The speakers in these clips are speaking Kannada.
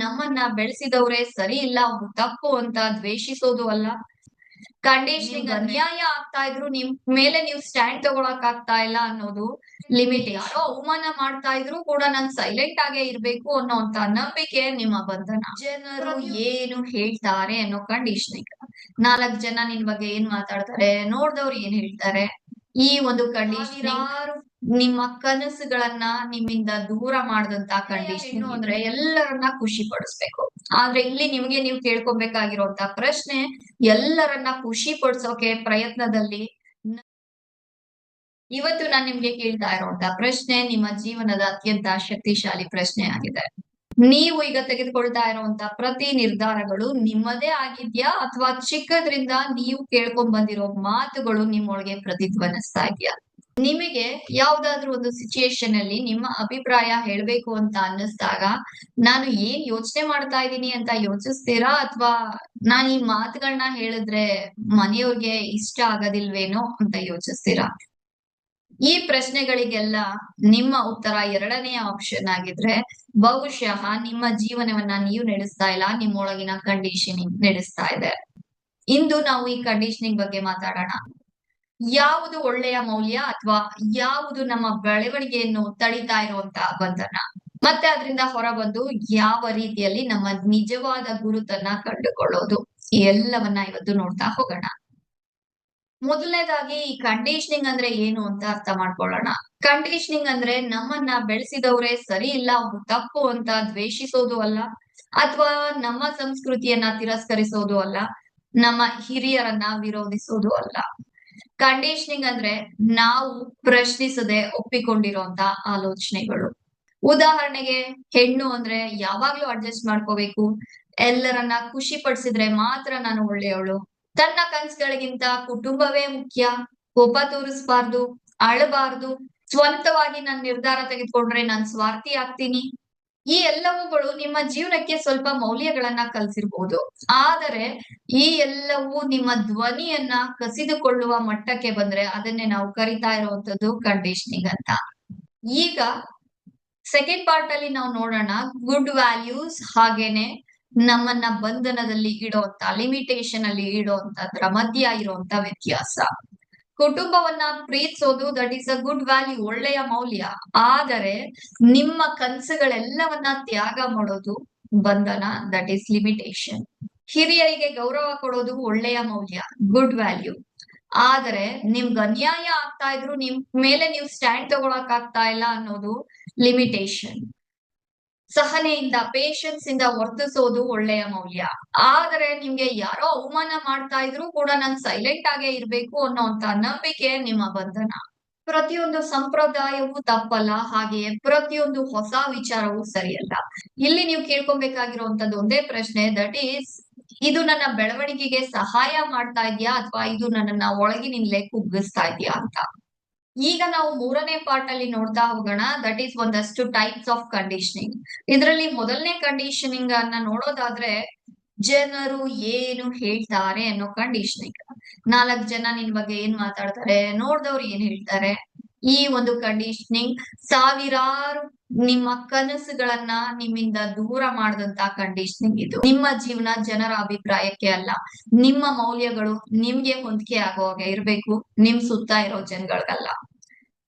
ನಮ್ಮನ್ನ ಬೆಳೆಸಿದವ್ರೆ ಸರಿ ಇಲ್ಲ ಅವ್ರು ತಪ್ಪು ಅಂತ ದ್ವೇಷಿಸೋದು ಅಲ್ಲ. ಕಂಡೀಷನಿಂಗ್ ಅನ್ಯಾಯ ಆಗ್ತಾ ಇದ್ರು ನಿಮ್ ಮೇಲೆ ನೀವು ಸ್ಟ್ಯಾಂಡ್ ತಗೊಳಕ್ ಆಗ್ತಾ ಇಲ್ಲ ಅನ್ನೋದು ಲಿಮಿಟ್. ಯಾರೋ ಅವಮಾನ ಮಾಡ್ತಾ ಇದ್ರು ಕೂಡ ನಾನ್ ಸೈಲೆಂಟ್ ಆಗೇ ಇರ್ಬೇಕು ಅನ್ನೋಂತ ನಂಬಿಕೆ ನಿಮ್ಮ ಬಂಧನ. ಜನರು ಏನು ಹೇಳ್ತಾರೆ ಅನ್ನೋ ಕಂಡೀಷನಿಂಗ್. 4 ಜನ ನಿನ್ ಬಗ್ಗೆ ಏನ್ ಮಾತಾಡ್ತಾರೆ, ನೋಡ್ದವ್ರು ಏನ್ ಹೇಳ್ತಾರೆ, ಈ ಒಂದು ಕಂಡೀಷನಿಂಗ್ ನಿಮ್ಮ ಕನಸುಗಳನ್ನ ನಿಮ್ಮಿಂದ ದೂರ ಮಾಡದಂತ ಕಂಡೀಷನ್ ಅಂದ್ರೆ ಎಲ್ಲರನ್ನ ಖುಷಿ ಪಡಿಸ್ಬೇಕು. ಆದ್ರೆ ಇಲ್ಲಿ ನಿಮ್ಗೆ ನೀವು ಕೇಳ್ಕೊಬೇಕಾಗಿರುವಂತ ಪ್ರಶ್ನೆ, ಎಲ್ಲರನ್ನ ಖುಷಿ ಪಡಿಸೋಕೆ ಪ್ರಯತ್ನದಲ್ಲಿ ಇವತ್ತು ನಾನ್ ನಿಮ್ಗೆ ಕೇಳ್ತಾ ಇರುವಂತ ಪ್ರಶ್ನೆ ನಿಮ್ಮ ಜೀವನದ ಅತ್ಯಂತ ಶಕ್ತಿಶಾಲಿ ಪ್ರಶ್ನೆ ಆಗಿದೆ. ನೀವು ಈಗ ತೆಗೆದುಕೊಳ್ತಾ ಇರುವಂತ ಪ್ರತಿ ನಿರ್ಧಾರಗಳು ನಿಮ್ಮದೇ ಆಗಿದ್ಯಾ ಅಥವಾ ಚಿಕ್ಕದ್ರಿಂದ ನೀವು ಕೇಳ್ಕೊಂಡ್ ಬಂದಿರೋ ಮಾತುಗಳು ನಿಮ್ಮೊಳಗೆ ಪ್ರತಿಧ್ವನಿಸ್ತಾ ಇದ್ಯಾ? ನಿಮಗೆ ಯಾವ್ದಾದ್ರು ಒಂದು ಸಿಚುಯೇಷನ್ ಅಲ್ಲಿ ನಿಮ್ಮ ಅಭಿಪ್ರಾಯ ಹೇಳ್ಬೇಕು ಅಂತ ಅನ್ನಿಸ್ದಾಗ ನಾನು ಏನ್ ಯೋಚನೆ ಮಾಡ್ತಾ ಇದ್ದೀನಿ ಅಂತ ಯೋಚಿಸ್ತೀರಾ ಅಥವಾ ನಾನ್ ಈ ಮಾತುಗಳನ್ನ ಹೇಳಿದ್ರೆ ಮನೆಯವ್ರಿಗೆ ಇಷ್ಟ ಆಗೋದಿಲ್ವೇನೋ ಅಂತ ಯೋಚಿಸ್ತೀರಾ? ಈ ಪ್ರಶ್ನೆಗಳಿಗೆಲ್ಲ ನಿಮ್ಮ ಉತ್ತರ ಎರಡನೆಯ ಆಪ್ಷನ್ ಆಗಿದ್ರೆ ಬಹುಶಃ ನಿಮ್ಮ ಜೀವನವನ್ನ ನೀವು ನಡೆಸ್ತಾ ಇಲ್ಲ, ನಿಮ್ಮೊಳಗಿನ ಕಂಡೀಷನಿಂಗ್ ನಡೆಸ್ತಾ ಇದೆ. ಇಂದು ನಾವು ಈ ಕಂಡೀಷನಿಂಗ್ ಬಗ್ಗೆ ಮಾತಾಡೋಣ. ಯಾವುದು ಒಳ್ಳೆಯ ಮೌಲ್ಯ ಅಥವಾ ಯಾವುದು ನಮ್ಮ ಬೆಳವಣಿಗೆಯನ್ನು ತಡಿತಾ ಇರುವಂತ ಬಂಧನ, ಮತ್ತೆ ಅದರಿಂದ ಹೊರಬಂದು ಯಾವ ರೀತಿಯಲ್ಲಿ ನಮ್ಮ ನಿಜವಾದ ಗುರುತನ್ನ ಕಂಡುಕೊಳ್ಳೋದು, ಈ ಎಲ್ಲವನ್ನ ಇವತ್ತು ನೋಡ್ತಾ ಹೋಗೋಣ. ಮೊದಲನೇದಾಗಿ ಈ ಕಂಡೀಷನಿಂಗ್ ಅಂದ್ರೆ ಏನು ಅಂತ ಅರ್ಥ ಮಾಡ್ಕೊಳ್ಳೋಣ. ಕಂಡೀಷನಿಂಗ್ ಅಂದ್ರೆ ನಮ್ಮನ್ನ ಬೆಳೆಸಿದವ್ರೆ ಸರಿ ಇಲ್ಲ ಅವ್ರು ತಪ್ಪು ಅಂತ ದ್ವೇಷಿಸೋದು ಅಲ್ಲ, ಅಥವಾ ನಮ್ಮ ಸಂಸ್ಕೃತಿಯನ್ನ ತಿರಸ್ಕರಿಸೋದು ಅಲ್ಲ, ನಮ್ಮ ಹಿರಿಯರನ್ನ ವಿರೋಧಿಸೋದು ಅಲ್ಲ. ಕಂಡೀಷನಿಂಗ್ ಅಂದ್ರೆ ನಾವು ಪ್ರಶ್ನಿಸದೆ ಒಪ್ಪಿಕೊಂಡಿರುವಂತ ಆಲೋಚನೆಗಳು. ಉದಾಹರಣೆಗೆ, ಹೆಣ್ಣು ಅಂದ್ರೆ ಯಾವಾಗ್ಲೂ ಅಡ್ಜಸ್ಟ್ ಮಾಡ್ಕೋಬೇಕು, ಎಲ್ಲರನ್ನ ಖುಷಿ ಪಡಿಸಿದ್ರೆ ಮಾತ್ರ ನಾನು ಒಳ್ಳೆಯವಳು, ತನ್ನ ಕನ್ಸುಗಳಿಗಿಂತ ಕುಟುಂಬವೇ ಮುಖ್ಯ, ಕೋಪ ತೋರಿಸಬಾರ್ದು, ಅಳಬಾರ್ದು, ಸ್ವಂತವಾಗಿ ನಾನ್ ನಿರ್ಧಾರ ತೆಗೆದುಕೊಂಡ್ರೆ ನಾನ್ ಸ್ವಾರ್ಥಿ ಆಗ್ತೀನಿ. ಈ ಎಲ್ಲವುಗಳು ನಿಮ್ಮ ಜೀವನಕ್ಕೆ ಸ್ವಲ್ಪ ಮೌಲ್ಯಗಳನ್ನ ಕಲ್ಸಿರ್ಬೋದು. ಆದರೆ ಈ ಎಲ್ಲವೂ ನಿಮ್ಮ ಧ್ವನಿಯನ್ನ ಕಸಿದುಕೊಳ್ಳುವ ಮಟ್ಟಕ್ಕೆ ಬಂದ್ರೆ ಅದನ್ನೇ ನಾವು ಕರಿತಾ ಇರುವಂತದ್ದು ಕಂಡೀಷನಿಂಗ್ ಅಂತ. ಈಗ ಸೆಕೆಂಡ್ ಪಾರ್ಟ್ ಅಲ್ಲಿ ನಾವು ನೋಡೋಣ ಗುಡ್ ವ್ಯಾಲ್ಯೂಸ್ ಹಾಗೇನೆ ನಮ್ಮನ್ನ ಬಂಧನದಲ್ಲಿ ಇಡುವಂತ, ಲಿಮಿಟೇಷನ್ ಅಲ್ಲಿ ಇಡುವಂತದ್ರ ಮಧ್ಯ ಇರುವಂತ ವ್ಯತ್ಯಾಸ. ಕುಟುಂಬವನ್ನ ಪ್ರೀತಿಸೋದು that is a good value, ಒಳ್ಳೆಯ ಮೌಲ್ಯ. ಆದರೆ ನಿಮ್ಮ ಕನಸುಗಳೆಲ್ಲವನ್ನ ತ್ಯಾಗ ಮಾಡೋದು ಬಂಧನ, ದಟ್ ಈಸ್ ಲಿಮಿಟೇಷನ್. ಹಿರಿಯರಿಗೆ ಗೌರವ ಕೊಡೋದು ಒಳ್ಳೆಯ ಮೌಲ್ಯ, ಗುಡ್ ವ್ಯಾಲ್ಯೂ. ಆದರೆ ನಿಮ್ಗೆ ಅನ್ಯಾಯ ಆಗ್ತಾ ಇದ್ರು ನಿಮ್ ಮೇಲೆ ನೀವು ಸ್ಟ್ಯಾಂಡ್ ತಗೊಳಕ್ ಆಗ್ತಾ ಇಲ್ಲ ಅನ್ನೋದು ಲಿಮಿಟೇಷನ್. ಸಹನೆಯಿಂದ, ಪೇಷನ್ಸ್ ಇಂದ ವರ್ತಿಸೋದು ಒಳ್ಳೆಯ ಮೌಲ್ಯ. ಆದರೆ ನಿಮ್ಗೆ ಯಾರೋ ಅವಮಾನ ಮಾಡ್ತಾ ಇದ್ರು ಕೂಡ ನಾನ್ ಸೈಲೆಂಟ್ ಆಗೇ ಇರ್ಬೇಕು ಅನ್ನೋಂತ ನಂಬಿಕೆ ನಿಮ್ಮ ಬಂಧನ. ಪ್ರತಿಯೊಂದು ಸಂಪ್ರದಾಯವೂ ತಪ್ಪಲ್ಲ, ಹಾಗೆಯೇ ಪ್ರತಿಯೊಂದು ಹೊಸ ವಿಚಾರವೂ ಸರಿಯಲ್ಲ. ಇಲ್ಲಿ ನೀವು ಕೇಳ್ಕೊಬೇಕಾಗಿರುವಂತದ್ದು ಒಂದೇ ಪ್ರಶ್ನೆ, ದಟ್ ಈಸ್ ಇದು ನನ್ನ ಬೆಳವಣಿಗೆಗೆ ಸಹಾಯ ಮಾಡ್ತಾ ಇದ್ಯಾ ಅಥವಾ ಇದು ನನ್ನನ್ನ ಒಳಗಿನಿಂದಲೇ ಕುಗ್ಗಿಸ್ತಾ ಇದ್ಯಾ ಅಂತ. ಈಗ ನಾವು ಮೂರನೇ ಪಾರ್ಟ್ ಅಲ್ಲಿ ನೋಡ್ತಾ ಹೋಗೋಣ, ದಟ್ ಈಸ್ ಒಂದಷ್ಟು ಟೈಪ್ಸ್ ಆಫ್ ಕಂಡೀಷನಿಂಗ್. ಇದರಲ್ಲಿ ಮೊದಲನೇ ಕಂಡೀಷನಿಂಗ್ ಅನ್ನ ನೋಡೋದಾದ್ರೆ ಜನರು ಏನು ಹೇಳ್ತಾರೆ ಅನ್ನೋ ಕಂಡೀಷನಿಂಗ್. 4 ಜನ ನಿನ್ ಬಗ್ಗೆ ಏನ್ ಮಾತಾಡ್ತಾರೆ, ನೋಡ್ದವ್ರು ಏನ್ ಹೇಳ್ತಾರೆ, ಈ ಒಂದು ಕಂಡೀಷನಿಂಗ್ ಸಾವಿರಾರು ನಿಮ್ಮ ಕನಸುಗಳನ್ನ ನಿಮ್ಮಿಂದ ದೂರ ಮಾಡದಂತ ಕಂಡೀಷನಿಂಗ್ ಇದು. ನಿಮ್ಮ ಜೀವನ ಜನರ ಅಭಿಪ್ರಾಯಕ್ಕೆ ಅಲ್ಲ, ನಿಮ್ಮ ಮೌಲ್ಯಗಳು ನಿಮ್ಗೆ ಹೊಂದಿಕೆ ಆಗೋ ಹಾಗೆ ಇರ್ಬೇಕು, ನಿಮ್ ಸುತ್ತ ಇರೋ ಜನಗಳಿಗಲ್ಲ.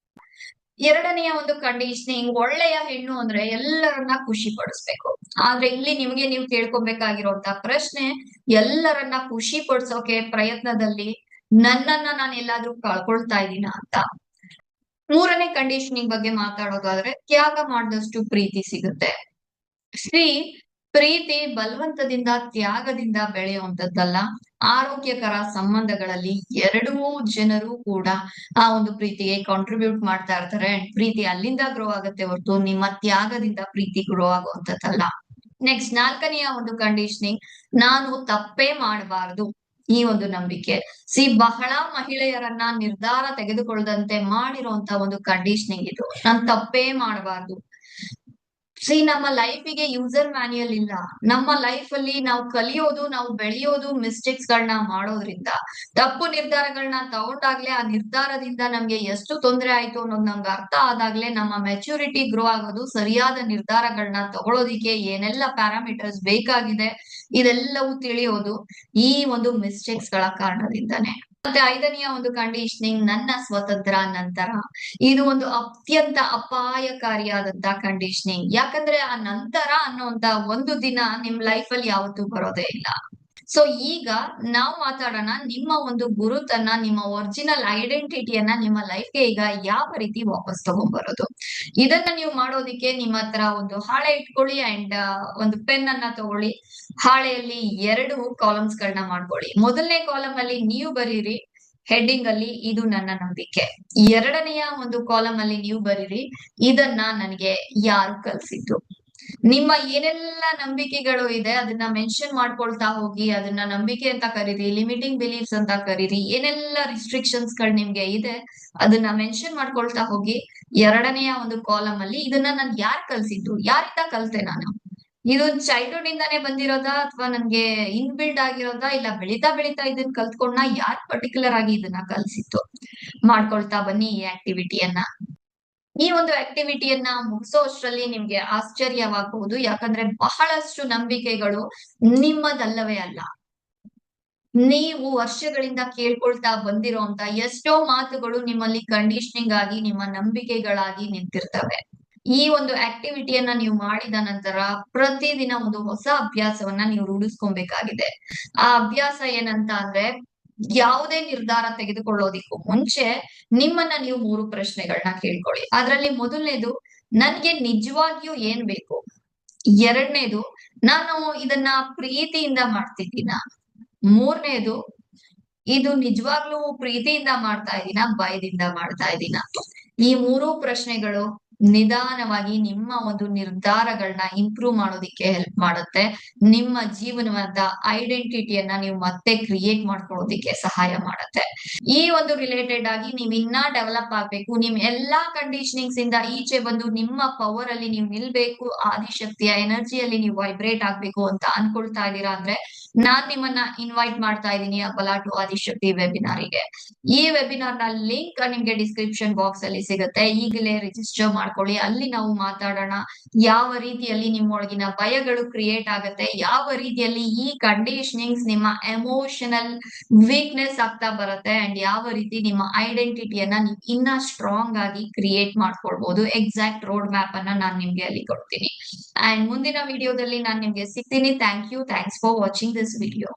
ಎರಡನೆಯ ಒಂದು ಕಂಡೀಷನಿಂಗ್, ಒಳ್ಳೆಯ ಹೆಣ್ಣು ಅಂದ್ರೆ ಎಲ್ಲರನ್ನ ಖುಷಿ ಪಡಿಸ್ಬೇಕು. ಆದ್ರೆ ಇಲ್ಲಿ ನಿಮ್ಗೆ ನೀವು ಕೇಳ್ಕೊಬೇಕಾಗಿರುವಂತ ಪ್ರಶ್ನೆ, ಎಲ್ಲರನ್ನ ಖುಷಿ ಪಡಿಸೋಕೆ ಪ್ರಯತ್ನದಲ್ಲಿ ನನ್ನನ್ನ ನಾನು ಎಲ್ಲಾದ್ರೂ ಕಳ್ಕೊಳ್ತಾ ಇದ್ದೀನ ಅಂತ. ಮೂರನೇ ಕಂಡೀಷನಿಂಗ್ ಬಗ್ಗೆ ಮಾತಾಡೋದಾದ್ರೆ ತ್ಯಾಗ ಮಾಡಿದಷ್ಟು ಪ್ರೀತಿ ಸಿಗುತ್ತೆ. ಶ್ರೀ ಪ್ರೀತಿ ಬಲವಂತದಿಂದ, ತ್ಯಾಗದಿಂದ ಬೆಳೆಯುವಂತದ್ದಲ್ಲ. ಆರೋಗ್ಯಕರ ಸಂಬಂಧಗಳಲ್ಲಿ ಎರಡೂ ಜನರು ಕೂಡ ಆ ಒಂದು ಪ್ರೀತಿಗೆ ಕಾಂಟ್ರಿಬ್ಯೂಟ್ ಮಾಡ್ತಾ ಇರ್ತಾರೆ. ಪ್ರೀತಿ ಅಲ್ಲಿಂದ ಗ್ರೋ ಆಗುತ್ತೆ ಹೊರತು ನಿಮ್ಮ ತ್ಯಾಗದಿಂದ ಪ್ರೀತಿ ಗ್ರೋ ಆಗುವಂತದ್ದಲ್ಲ. ನೆಕ್ಸ್ಟ್ ನಾಲ್ಕನೆಯ ಒಂದು ಕಂಡೀಷನಿಂಗ್, ನಾನು ತಪ್ಪೇ ಮಾಡಬಾರದು, ಈ ಒಂದು ನಂಬಿಕೆ. ಬಹಳ ಮಹಿಳೆಯರನ್ನ ನಿರ್ಧಾರ ತೆಗೆದುಕೊಳ್ಳದಂತೆ ಮಾಡಿರುವಂತ ಒಂದು ಕಂಡೀಷನಿಂಗ್ ಇದು. ನಾನ್ ತಪ್ಪೇ ಮಾಡಬಾರ್ದು, ನಮ್ಮ ಲೈಫಿಗೆ ಯೂಸರ್ ಮ್ಯಾನ್ಯಲ್ ಇಲ್ಲ. ನಮ್ಮ ಲೈಫ್ ಅಲ್ಲಿ ನಾವು ಕಲಿಯೋದು, ನಾವು ಬೆಳೆಯೋದು ಮಿಸ್ಟೇಕ್ಸ್ ಗಳನ್ನ ಮಾಡೋದ್ರಿಂದ. ತಪ್ಪು ನಿರ್ಧಾರಗಳನ್ನ ತಗೊಂಡಾಗ್ಲೇ ಆ ನಿರ್ಧಾರದಿಂದ ನಮ್ಗೆ ಎಷ್ಟು ತೊಂದರೆ ಆಯ್ತು ಅನ್ನೋದು ನಮ್ಗೆ ಅರ್ಥ ಆದಾಗ್ಲೇ ನಮ್ಮ ಮೆಚುರಿಟಿ ಗ್ರೋ ಆಗೋದು. ಸರಿಯಾದ ನಿರ್ಧಾರಗಳನ್ನ ತಗೊಳ್ಳೋದಿಕ್ಕೆ ಏನೆಲ್ಲ ಪ್ಯಾರಾಮೀಟರ್ಸ್ ಬೇಕಾಗಿದೆ ಇದೆಲ್ಲವೂ ತಿಳಿಯೋದು ಈ ಒಂದು ಮಿಸ್ಟೇಕ್ಸ್ ಗಳ ಕಾರಣದಿಂದಾನೇ. ಮತ್ತೆ ಐದನೆಯ ಒಂದು ಕಂಡೀಷನಿಂಗ್ ನನ್ನ ಸ್ವತಂತ್ರ ನಂತರ. ಇದು ಒಂದು ಅತ್ಯಂತ ಅಪಾಯಕಾರಿಯಾದಂತ ಕಂಡೀಷನಿಂಗ್. ಯಾಕಂದ್ರೆ ಆ ನಂತರ ಅನ್ನುವಂತ ಒಂದು ದಿನ ನಿಮ್ ಲೈಫ್ ಅಲ್ಲಿ ಯಾವತ್ತೂ ಬರೋದೇ ಇಲ್ಲ. ಸೊ ಈಗ ನಾವು ಮಾತಾಡೋಣ ನಿಮ್ಮ ಒಂದು ಗುರುತನ್ನ, ನಿಮ್ಮ ಒರಿಜಿನಲ್ ಐಡೆಂಟಿಟಿಯನ್ನ ನಿಮ್ಮ ಲೈಫ್ಗೆ ಈಗ ಯಾವ ರೀತಿ ವಾಪಸ್ ತಗೊಂಡ್ಬರೋದು. ಇದನ್ನ ನೀವು ಮಾಡೋದಿಕ್ಕೆ ನಿಮ್ಮ ಹತ್ರ ಒಂದು ಹಾಳೆ ಇಟ್ಕೊಳ್ಳಿ ಅಂಡ್ ಒಂದು ಪೆನ್ ಅನ್ನ ತಗೊಳ್ಳಿ. ಹಾಳೆಯಲ್ಲಿ 2 ಕಾಲಮ್ಸ್ ಗಳನ್ನ ಮಾಡ್ಕೊಳ್ಳಿ. ಮೊದಲನೇ ಕಾಲಮ್ ಅಲ್ಲಿ ನೀವು ಬರೀರಿ ಹೆಡ್ಡಿಂಗ್ ಅಲ್ಲಿ ಇದು ನನ್ನ ನಂಬಿಕೆ. ಎರಡನೆಯ ಒಂದು ಕಾಲಮ್ ಅಲ್ಲಿ ನೀವು ಬರೀರಿ ಇದನ್ನ ನನಗೆ ಯಾರು ಕಲ್ಸಿದ್ದು. ನಿಮ್ಮ ಏನೆಲ್ಲ ನಂಬಿಕೆಗಳು ಇದೆ ಅದನ್ನ ಮೆನ್ಷನ್ ಮಾಡ್ಕೊಳ್ತಾ ಹೋಗಿ. ಅದನ್ನ ನಂಬಿಕೆ ಅಂತ ಕರೀರಿ, ಲಿಮಿಟಿಂಗ್ ಬಿಲೀಫ್ಸ್ ಅಂತ ಕರೀರಿ, ಏನೆಲ್ಲ ರಿಸ್ಟ್ರಿಕ್ಷನ್ಸ್ ಗಳು ನಿಮ್ಗೆ ಇದೆ ಅದನ್ನ ಮೆನ್ಷನ್ ಮಾಡ್ಕೊಳ್ತಾ ಹೋಗಿ. ಎರಡನೆಯ ಒಂದು ಕಾಲಮ್ ಅಲ್ಲಿ ಇದನ್ನ ನನ್ ಯಾರ್ ಕಲ್ಸಿದ್ದು, ಯಾರಿಂದ ಕಲ್ತೆ ನಾನು, ಇದು ಚೈಲ್ಡ್ಹುಡ್ ಇಂದಾನೇ ಬಂದಿರೋದಾ ಅಥವಾ ನನ್ಗೆ ಇನ್ಬಿಲ್ಡ್ ಆಗಿರೋದಾ, ಇಲ್ಲ ಬೆಳೀತಾ ಬೆಳೀತಾ ಇದನ್ನ ಕಲ್ತ್ಕೊಂಡ, ಯಾರ್ ಪರ್ಟಿಕ್ಯುಲರ್ ಆಗಿ ಇದನ್ನ ಕಲ್ಸಿತ್ತು ಮಾಡ್ಕೊಳ್ತಾ ಬನ್ನಿ ಈ ಆಕ್ಟಿವಿಟಿಯನ್ನ. ಈ ಒಂದು ಆಕ್ಟಿವಿಟಿಯನ್ನ ಮುಗಿಸೋ ಅಷ್ಟರಲ್ಲಿ ನಿಮ್ಗೆ ಆಶ್ಚರ್ಯವಾಗಬಹುದು. ಯಾಕಂದ್ರೆ ಬಹಳಷ್ಟು ನಂಬಿಕೆಗಳು ನಿಮ್ಮದಲ್ಲವೇ ಅಲ್ಲ. ನೀವು ವರ್ಷಗಳಿಂದ ಕೇಳ್ಕೊಳ್ತಾ ಬಂದಿರೋಂತ ಎಷ್ಟೋ ಮಾತುಗಳು ನಿಮ್ಮಲ್ಲಿ ಕಂಡೀಷನಿಂಗ್ ಆಗಿ ನಿಮ್ಮ ನಂಬಿಕೆಗಳಾಗಿ ನಿಂತಿರ್ತವೆ. ಈ ಒಂದು ಆಕ್ಟಿವಿಟಿಯನ್ನ ನೀವು ಮಾಡಿದ ನಂತರ ಪ್ರತಿದಿನ ಒಂದು ಹೊಸ ಅಭ್ಯಾಸವನ್ನ ನೀವು ರೂಢಿಸ್ಕೊಬೇಕಾಗಿದೆ. ಆ ಅಭ್ಯಾಸ ಏನಂತ ಅಂದ್ರೆ, ಯಾವುದೇ ನಿರ್ಧಾರ ತೆಗೆದುಕೊಳ್ಳೋದಿಕ್ಕೂ ಮುಂಚೆ ನಿಮ್ಮನ್ನ ನೀವು 3 ಪ್ರಶ್ನೆಗಳನ್ನ ಕೇಳ್ಕೊಳ್ಳಿ. ಅದ್ರಲ್ಲಿ ಮೊದಲನೇದು, ನನ್ಗೆ ನಿಜವಾಗಿಯೂ ಏನ್ ಬೇಕು. ಎರಡನೇದು, ನಾನು ಇದನ್ನ ಪ್ರೀತಿಯಿಂದ ಮಾಡ್ತಿದ್ದೀನ. ಮೂರನೇದು, ಇದು ನಿಜವಾಗ್ಲೂ ಪ್ರೀತಿಯಿಂದ ಮಾಡ್ತಾ ಇದ್ದೀನ, ಭಯದಿಂದ ಮಾಡ್ತಾ ಇದ್ದೀನ. ಈ 3 ಪ್ರಶ್ನೆಗಳು ನಿಧಾನವಾಗಿ ನಿಮ್ಮ ಒಂದು ನಿರ್ಧಾರಗಳನ್ನ ಇಂಪ್ರೂವ್ ಮಾಡೋದಿಕ್ಕೆ ಹೆಲ್ಪ್ ಮಾಡುತ್ತೆ. ನಿಮ್ಮ ಜೀವನದ ಐಡೆಂಟಿಟಿಯನ್ನ ನೀವು ಮತ್ತೆ ಕ್ರಿಯೇಟ್ ಮಾಡ್ಕೊಳ್ಳೋದಿಕ್ಕೆ ಸಹಾಯ ಮಾಡುತ್ತೆ. ಈ ಒಂದು ರಿಲೇಟೆಡ್ ಆಗಿ ನೀವ್ ಇನ್ನ ಡೆವಲಪ್ ಆಗ್ಬೇಕು, ನಿಮ್ ಎಲ್ಲಾ ಕಂಡೀಷನಿಂಗ್ಸ್ ಇಂದ ಈಚೆ ಬಂದು ನಿಮ್ಮ ಪವರ್ ಅಲ್ಲಿ ನೀವು ನಿಲ್ಬೇಕು, ಆದಿಶಕ್ತಿಯ ಎನರ್ಜಿಯಲ್ಲಿ ನೀವು ವೈಬ್ರೇಟ್ ಆಗ್ಬೇಕು ಅಂತ ಅನ್ಕೊಳ್ತಾ ಇದ್ದೀರಾ ಅಂದ್ರೆ ನಾನ್ ನಿಮ್ಮನ್ನ ಇನ್ವೈಟ್ ಮಾಡ್ತಾ ಇದ್ದೀನಿ ಅಬಲಾ ಟು ಆದಿಶಕ್ತಿ ವೆಬಿನಾರಿಗೆ. ಈ ವೆಬಿನಾರ್ ನ ಲಿಂಕ್ ನಿಮ್ಗೆ ಡಿಸ್ಕ್ರಿಪ್ಷನ್ ಬಾಕ್ಸ್ ಅಲ್ಲಿ ಸಿಗುತ್ತೆ. ಈಗಲೇ ರಿಜಿಸ್ಟರ್ ಮಾಡ್ಕೊಳ್ಳಿ. ಅಲ್ಲಿ ನಾವು ಮಾತಾಡೋಣ ಯಾವ ರೀತಿಯಲ್ಲಿ ನಿಮ್ಮೊಳಗಿನ ಭಯಗಳು ಕ್ರಿಯೇಟ್ ಆಗುತ್ತೆ, ಯಾವ ರೀತಿಯಲ್ಲಿ ಈ ಕಂಡೀಷನಿಂಗ್ಸ್ ನಿಮ್ಮ ಎಮೋಷನಲ್ ವೀಕ್ನೆಸ್ ಆಗ್ತಾ ಬರುತ್ತೆ ಅಂಡ್ ಯಾವ ರೀತಿ ನಿಮ್ಮ ಐಡೆಂಟಿಟಿಯನ್ನ ನೀವು ಇನ್ನ ಸ್ಟ್ರಾಂಗ್ ಆಗಿ ಕ್ರಿಯೇಟ್ ಮಾಡ್ಕೊಳ್ಬಹುದು. ಎಕ್ಸಾಕ್ಟ್ ರೋಡ್ ಮ್ಯಾಪ್ ಅನ್ನ ನಾನು ನಿಮ್ಗೆ ಅಲ್ಲಿ ಕೊಡ್ತೀನಿ. ಅಂಡ್ ಮುಂದಿನ ವಿಡಿಯೋದಲ್ಲಿ ನಾನು ನಿಮ್ಗೆ ಸಿಗ್ತೀನಿ. Thank you. Thanks for watching this video.